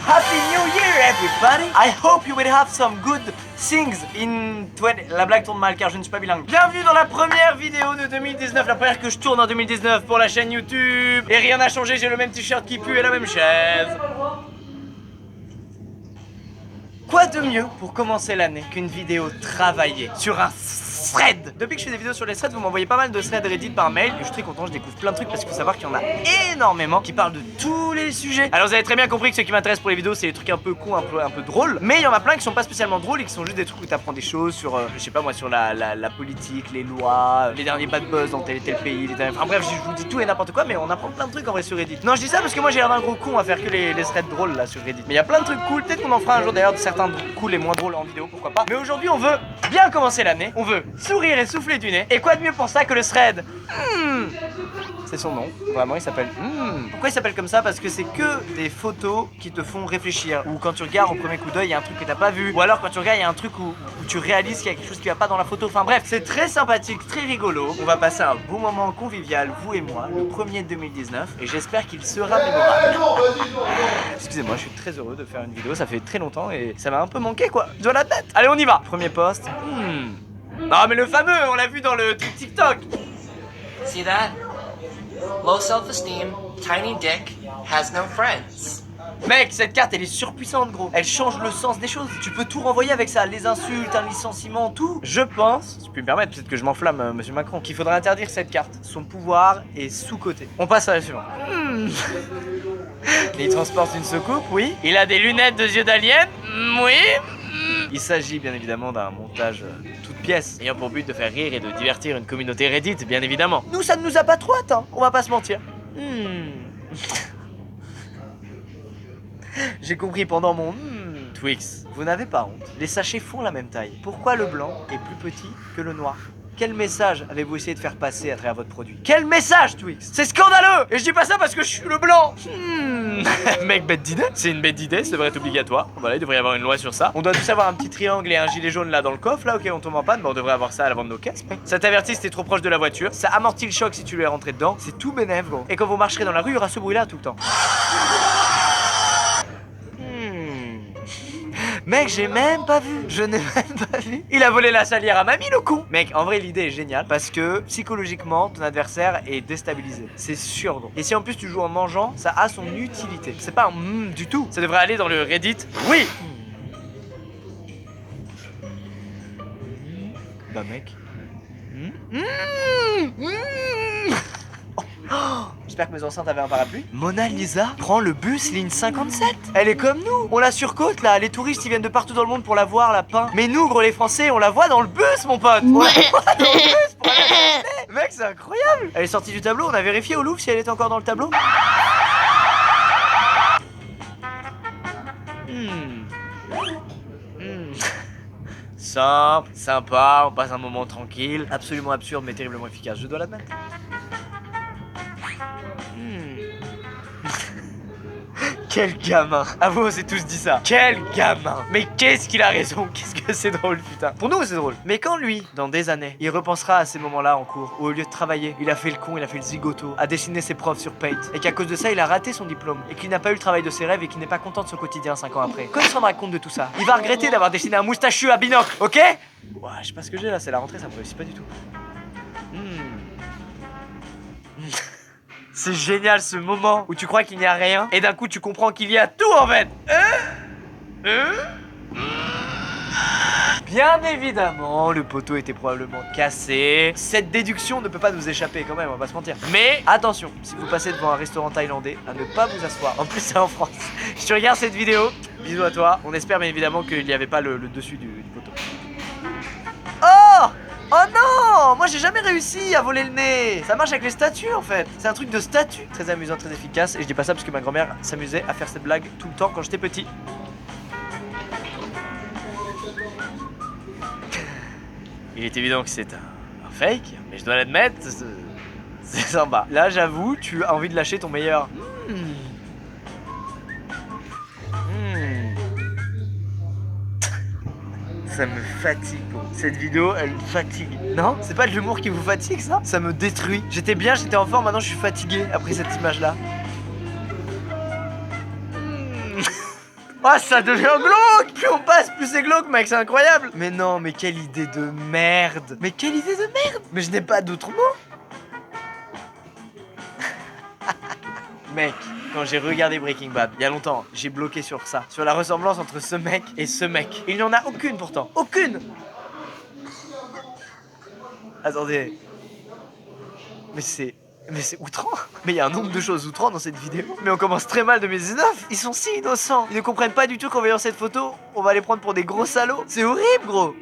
Happy New Year everybody! I hope you will have some good things in 20... La blague tourne mal car je ne suis pas bilingue. Bienvenue dans la première vidéo de 2019, la première que je tourne en 2019 pour la chaîne YouTube. Et rien n'a changé, j'ai le même t-shirt qui pue et la même chaise. Quoi de mieux pour commencer l'année qu'une vidéo travaillée sur un thread? Depuis que je fais des vidéos sur les threads, vous m'envoyez pas mal de threads Reddit par mail et je suis très content, je découvre plein de trucs parce qu'il faut savoir qu'il y en a énormément qui parlent de tous les sujets. Alors vous avez très bien compris que ce qui m'intéresse pour les vidéos c'est les trucs un peu cons, un peu drôles, mais il y en a plein qui sont pas spécialement drôles et qui sont juste des trucs où t'apprends des choses sur, je sais pas moi, sur la politique, les lois, les derniers bad buzz dans tel et tel pays, enfin bref, je vous dis tout et n'importe quoi, mais on apprend plein de trucs en vrai sur Reddit. Non, je dis ça parce que moi j'ai l'air d'un gros con à faire que les threads drôles là sur Reddit. Mais il y a plein de trucs cool, peut-être qu'on en fera un jour d'ailleurs de certains cool et moins drôles en vidéo, pourquoi pas. Mais aujourd'hui on veut bien commencer l'année, on veut sourire et souffler du nez. Et quoi de mieux pour ça que le thread? C'est son nom, vraiment il s'appelle Pourquoi il s'appelle comme ça? Parce que c'est que des photos qui te font réfléchir. Ou quand tu regardes au premier coup d'œil il y a un truc que t'as pas vu. Ou alors quand tu regardes il y a un truc où tu réalises qu'il y a quelque chose qui va pas dans la photo. Enfin bref, c'est très sympathique, très rigolo. On va passer un bon moment convivial, vous et moi, le premier de 2019. Et j'espère qu'il sera mémorable. Excusez-moi, je suis très heureux de faire une vidéo, ça fait très longtemps et ça m'a un peu manqué quoi, je dois l'admettre. Allez on y va. Premier post. Ah mais le fameux, on l'a vu dans le truc TikTok. See that? Low self-esteem, tiny dick, has no friends. Mec, cette carte elle est surpuissante gros. Elle change le sens des choses. Tu peux tout renvoyer avec ça, les insultes, un licenciement, tout. Je pense, si tu peux me permettre, peut-être que je m'enflamme monsieur Macron, qu'il faudra interdire cette carte. Son pouvoir est sous-coté. On passe à la suivante. Il transporte une soucoupe, oui. Il a des lunettes de yeux d'alien, oui. Il s'agit bien évidemment d'un montage toute pièce, ayant pour but de faire rire et de divertir une communauté Reddit, bien évidemment. Nous, ça ne nous a pas trop atteint, on va pas se mentir. J'ai compris pendant mon Twix. Vous n'avez pas honte, les sachets font la même taille. Pourquoi le blanc est plus petit que le noir? Quel message avez-vous essayé de faire passer à travers votre produit? Quel message, Twix? C'est scandaleux! Et je dis pas ça parce que je suis le blanc. Mec, bête d'idée. C'est une bête d'idée, ça devrait être obligatoire. Voilà, il devrait y avoir une loi sur ça. On doit tous avoir un petit triangle et un gilet jaune là dans le coffre, là, auquel on tombe en panne. Bah, on devrait avoir ça à l'avant de nos caisses, mec. Ça t'avertit si t'es trop proche de la voiture. Ça amortit le choc si tu lui es rentré dedans. C'est tout bénef, gros. Et quand vous marcherez dans la rue, il y aura ce bruit-là tout le temps. Mec, j'ai même pas vu. Je n'ai même pas vu. Il a volé la salière à mamie, le con. Mec, en vrai, l'idée est géniale parce que psychologiquement, ton adversaire est déstabilisé. C'est sûr, gros. Et si en plus tu joues en mangeant, ça a son utilité. C'est pas un du tout. Ça devrait aller dans le Reddit. Oui. Bah, mec. J'espère que mes enceintes avaient un parapluie. Mona Lisa prend le bus ligne 57. Elle est comme nous. On la surcote là. Les touristes ils viennent de partout dans le monde pour la voir, la peint. Mais nous, gros les Français, on la voit dans le bus, mon pote. On la voit dans le bus pour aller la visiter. Mec, c'est incroyable. Elle est sortie du tableau. On a vérifié au Louvre si elle était encore dans le tableau. Simple, sympa, on passe un moment tranquille. Absolument absurde mais terriblement efficace, je dois l'admettre. Quel gamin. Ah vous, on s'est tous dit ça. Quel gamin. Mais qu'est-ce qu'il a raison. Qu'est-ce que c'est drôle, putain. Pour nous, c'est drôle. Mais quand lui, dans des années, il repensera à ces moments-là en cours, où au lieu de travailler, il a fait le con, il a fait le zigoto, a dessiné ses profs sur Paint, et qu'à cause de ça, il a raté son diplôme, et qu'il n'a pas eu le travail de ses rêves, et qu'il n'est pas content de son quotidien 5 ans après. Quand il se rendra compte de tout ça, il va regretter d'avoir dessiné un moustachu à binocle, ok? Ouais, je sais pas ce que j'ai là, c'est la rentrée, ça me réussit pas du tout. C'est génial ce moment où tu crois qu'il n'y a rien et d'un coup tu comprends qu'il y a tout en fait. Bien évidemment, le poteau était probablement cassé. Cette déduction ne peut pas nous échapper quand même, on va pas se mentir. Mais attention, si vous passez devant un restaurant thaïlandais, à ne pas vous asseoir. En plus c'est en France. Si tu regardes cette vidéo, bisous à toi. On espère bien évidemment qu'il n'y avait pas le dessus du poteau. Oh! Oh non! Moi j'ai jamais réussi à voler le nez! Ça marche avec les statues en fait! C'est un truc de statue! Très amusant, très efficace, et je dis pas ça parce que ma grand-mère s'amusait à faire cette blague tout le temps quand j'étais petit. Il est évident que c'est un fake, mais je dois l'admettre, c'est sympa. Là j'avoue, tu as envie de lâcher ton meilleur. Ça me fatigue. Cette vidéo, elle me fatigue. Non? C'est pas de l'humour qui vous fatigue, ça? Ça me détruit. J'étais bien, j'étais en forme, maintenant je suis fatigué après cette image-là. Ah, ça devient glauque. Plus on passe, plus c'est glauque, mec, c'est incroyable. Mais non, mais quelle idée de merde. Mais quelle idée de merde. Mais je n'ai pas d'autres mots. Mec, quand j'ai regardé Breaking Bad, il y a longtemps, j'ai bloqué sur ça. Sur la ressemblance entre ce mec et ce mec. Il n'y en a aucune pourtant. Aucune. Attendez. Mais c'est outrant. Mais il y a un nombre de choses outrant dans cette vidéo. Mais on commence très mal 2019. Ils sont si innocents. Ils ne comprennent pas du tout qu'en voyant cette photo, on va les prendre pour des gros salauds. C'est horrible, gros.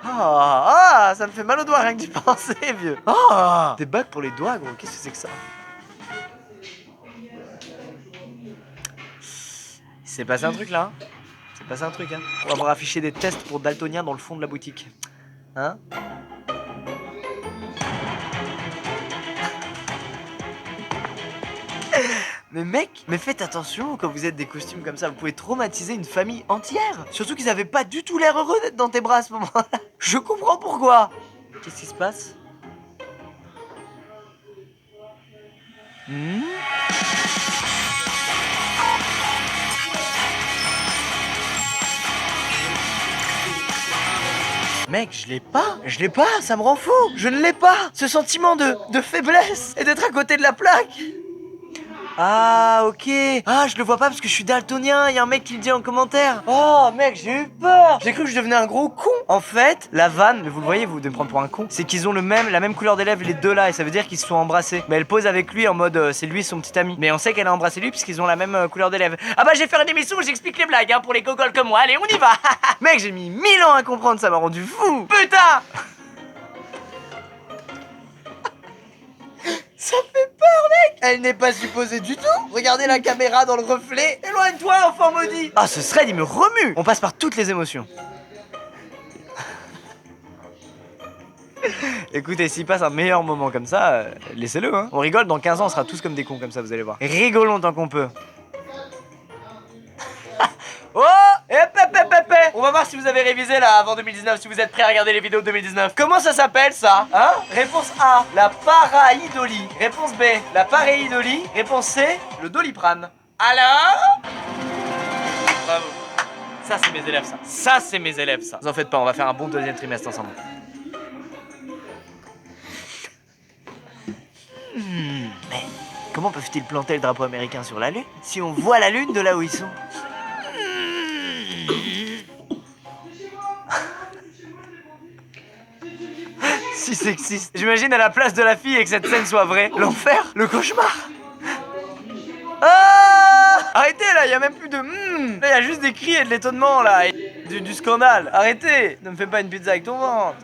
Ah, ça me fait mal aux doigts rien que d'y penser, vieux. Ah, des bagues pour les doigts, gros. Qu'est-ce que c'est que ça? C'est passé un truc là, hein. C'est passé un truc, hein. Pour avoir affiché des tests pour daltoniens dans le fond de la boutique. Hein? Mais mec, mais faites attention quand vous êtes des costumes comme ça, vous pouvez traumatiser une famille entière. Surtout qu'ils avaient pas du tout l'air heureux d'être dans tes bras à ce moment-là. Je comprends pourquoi. Qu'est-ce qui se passe? Mec, je l'ai pas, ça me rend fou. Je ne l'ai pas, ce sentiment de faiblesse et d'être à côté de la plaque. Ah, ok. Ah, je le vois pas parce que je suis daltonien. Il y a un mec qui le dit en commentaire. Oh, mec, j'ai eu peur. J'ai cru que je devenais un gros con. En fait, la vanne, mais vous le voyez, vous de me prendre pour un con, c'est qu'ils ont la même couleur des lèvres, les deux là, et ça veut dire qu'ils se sont embrassés. Mais elle pose avec lui en mode c'est lui son petit ami. Mais on sait qu'elle a embrassé lui puisqu'ils ont la même couleur des lèvres. Ah bah, j'ai fait une émission où j'explique les blagues, hein, pour les gogoles comme moi. Allez, on y va. Mec, j'ai mis 1000 ans à comprendre, ça m'a rendu fou. Putain. Ça fait peur, mec. Elle n'est pas supposée du tout. Regardez la caméra dans le reflet. Éloigne-toi, enfant maudit. Ah, ce thread, il me remue. On passe par toutes les émotions. Écoutez, s'il passe un meilleur moment comme ça, laissez-le, hein. On rigole, dans 15 ans, on sera tous comme des cons comme ça, vous allez voir. Rigolons tant qu'on peut. Oh, on va voir si vous avez révisé là avant 2019, si vous êtes prêts à regarder les vidéos de 2019. Comment ça s'appelle ça? Hein? Réponse A, la paraïdolie. Réponse B, la pareidolie. Réponse C, le doliprane. Alors? Bravo. Ça c'est mes élèves ça. Ça c'est mes élèves ça. Vous en faites pas, on va faire un bon deuxième trimestre ensemble. Mais comment peuvent-ils planter le drapeau américain sur la lune si on voit la lune de là où ils sont? Si sexiste. J'imagine à la place de la fille et que cette scène soit vraie. L'enfer, le cauchemar. Ah! Arrêtez là, il y a même plus de là, il y a juste des cris et de l'étonnement là, et du scandale. Arrêtez, ne me fais pas une pizza avec ton ventre.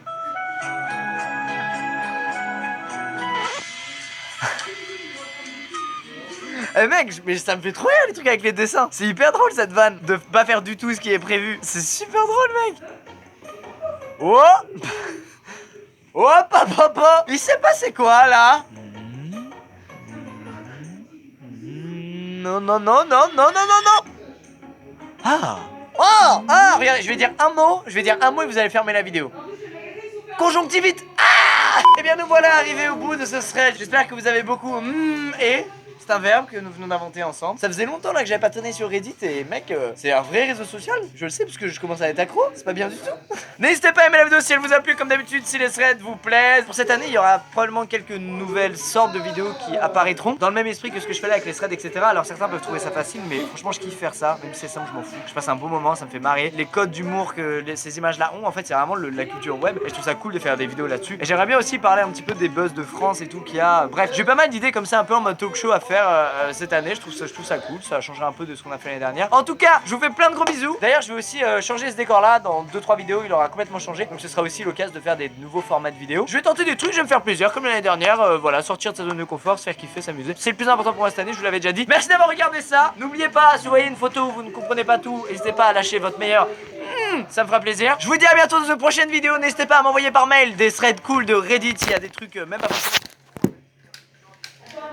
Eh mec, mais ça me fait trop rire les trucs avec les dessins. C'est hyper drôle cette vanne de pas faire du tout ce qui est prévu. C'est super drôle, mec. Oh. Oh, papa, il s'est passé quoi là? Non. Ah. Oh, regardez, je vais dire un mot et vous allez fermer la vidéo. Conjonctivite. Ah. Eh bien nous voilà arrivés au bout de ce thread. J'espère que vous avez beaucoup et... C'est un verbe que nous venons d'inventer ensemble. Ça faisait longtemps là que j'avais pas traîné sur Reddit et mec, c'est un vrai réseau social. Je le sais parce que je commence à être accro. C'est pas bien du tout. N'hésitez pas à aimer la vidéo si elle vous a plu comme d'habitude, si les threads vous plaisent. Pour cette année, il y aura probablement quelques nouvelles sortes de vidéos qui apparaîtront dans le même esprit que ce que je fais là avec les threads, etc. Alors certains peuvent trouver ça facile, mais franchement, je kiffe faire ça. Même si c'est simple, je m'en fous. Je passe un bon moment, ça me fait marrer. Les codes d'humour que ces images-là ont, en fait, c'est vraiment la culture web. Et je trouve ça cool de faire des vidéos là-dessus. Et j'aimerais bien aussi parler un petit peu des buzz de France et tout qu'il y a. Bref, j'ai pas mal d'idées comme ça, un peu en mode talk show à faire cette année. Je trouve ça cool. Ça a changé un peu de ce qu'on a fait l'année dernière. En tout cas, je vous fais plein de gros bisous. D'ailleurs, je vais aussi changer ce décor-là dans 2-3 vidéos. Il aura complètement changé. Donc ce sera aussi l'occasion de faire des nouveaux formats de vidéos. Je vais tenter des trucs, je vais me faire plaisir comme l'année dernière. Voilà, sortir de sa zone de confort, se faire kiffer, s'amuser. C'est le plus important pour moi cette année, je vous l'avais déjà dit. Merci d'avoir regardé ça. N'oubliez pas, si vous voyez une photo où vous ne comprenez pas tout, n'hésitez pas à lâcher votre meilleur. Ça me fera plaisir. Je vous dis à bientôt dans une prochaine vidéo. N'hésitez pas à m'envoyer par mail des threads cool de Reddit. Il y a des trucs même pas